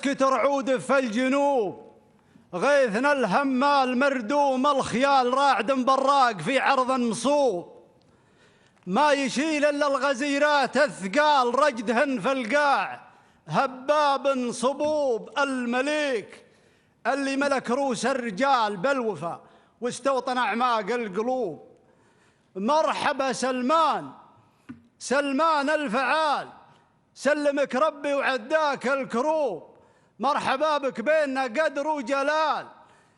يسكت رعود في الجنوب، غيثنا الهمال مردوم الخيال راعد براق في عرض مصوب، ما يشيل إلا الغزيرات الثقال رجدهن في القاع هباب صبوب. المليك اللي ملك روس الرجال بالوفا واستوطن أعماق القلوب. مرحبا سلمان، سلمان الفعال، سلمك ربي وعداك الكروب. مرحبا بك بيننا قدر وجلال،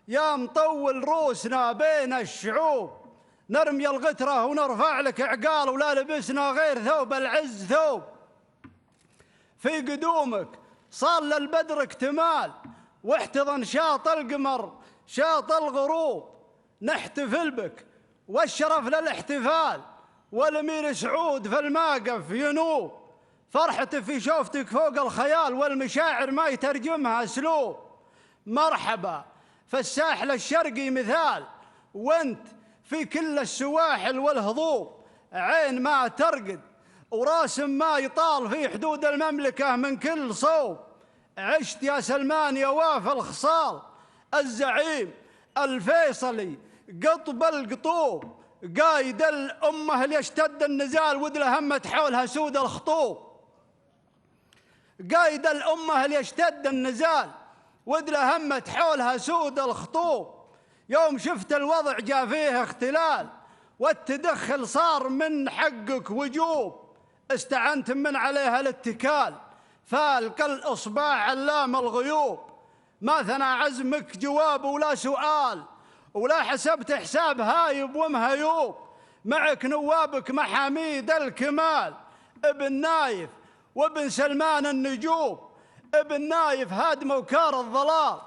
يا مطول روسنا بين الشعوب. نرمي الغترة ونرفع لك عقال، ولا لبسنا غير ثوب العز ثوب. في قدومك صار للبدر اكتمال، واحتضن شاط القمر شاط الغروب. نحتفل بك والشرف للاحتفال، والامير سعود في الماقف ينوب. فرحتي في شوفتك فوق الخيال، والمشاعر ما يترجمها اسلوب. مرحبا في الساحل الشرقي مثال، وانت في كل السواحل والهضوب. عين ما ترقد وراسم ما يطال في حدود المملكة من كل صوب. عشت يا سلمان يا وافى الخصال، الزعيم الفيصلي قطب القطوب. قايد الأمة اللي يشتد النزال ودله همة حولها سود الخطوب. قايد الأمة اللي يشتد النزال ودله همة حولها سود الخطوب. يوم شفت الوضع جاء فيه اختلال، والتدخل صار من حقك وجوب. استعنت من عليها الاتكال، فالق الإصباح علام الغيوب. ما ثنى عزمك جواب ولا سؤال، ولا حسبت حساب هايب ومهيوب. معك نوابك محاميد الكمال، ابن نايف وابن سلمان النجوب. ابن نايف هادم وكار الضلال،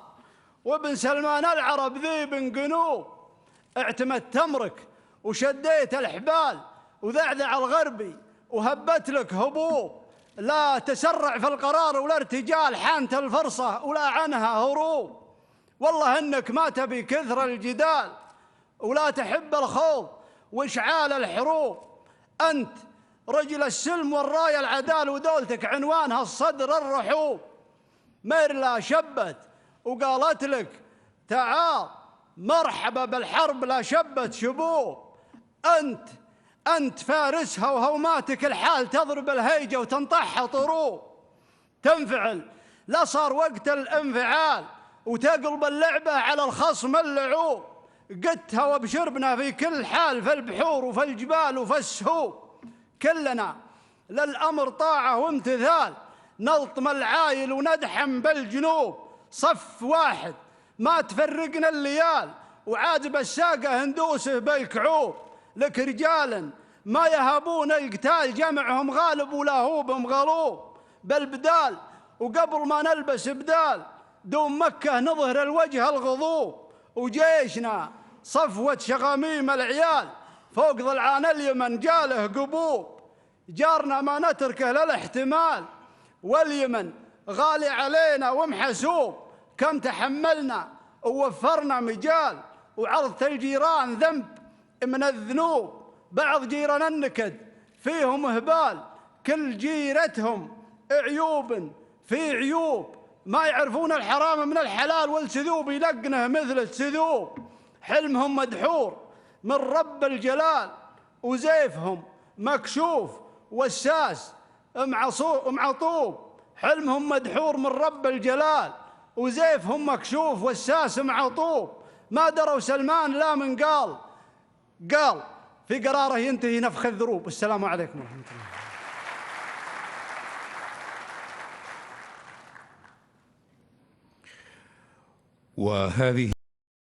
وابن سلمان العرب ذي بن قنوب. اعتمدت تمرك وشديت الحبال، وذعذع الغربي وهبت لك هبوب. لا تسرع في القرار ولا ارتجال، حانت الفرصة ولا عنها هروب. والله انك ما تبي كثر الجدال، ولا تحب الخوض واشعال الحروب. انت رجل السلم والراية العدال، ودولتك عنوانها الصدر الرحوب. ميرلا شبت وقالت لك تعال مرحبا بالحرب، لا شبت شبوب. أنت فارسها وهوماتك الحال تضرب الهيجة وتنطحها طروب. تنفعل لا صار وقت الانفعال، وتقلب اللعبة على الخصم اللعوب. قدتها وبشربنا في كل حال، في البحور وفي الجبال وفي السهوب. كلنا للأمر طاعة وامتثال، نلطم العايل وندحم بالجنوب. صف واحد ما تفرقنا الليال، وعاجب الساقة هندوسه بالكعوب. لك رجالا ما يهابون القتال، جمعهم غالب ولا هو بمغلوب. بالبدال وقبل ما نلبس بدال، دوم مكة نظهر الوجه الغضوب. وجيشنا صفوة شغاميم العيال، فوق ضلعان اليمن جاله قبوب. جارنا ما نتركه للاحتمال، واليمن غالي علينا ومحسوب. كم تحملنا ووفرنا مجال، وعرضت الجيران ذنب من الذنوب. بعض جيران النكد فيهم هبال، كل جيرتهم عيوب في عيوب. ما يعرفون الحرام من الحلال، والسذوب يلقنه مثل السذوب. حلمهم مدحور من رب الجلال، وزيفهم مكشوف والساس معطوب. حلمهم مدحور من رب الجلال، وزيفهم مكشوف والساس معطوب. ما دروا سلمان لا من قال في قراره ينتهي نفخ الذروب. والسلام عليكم ورحمة الله. وهذه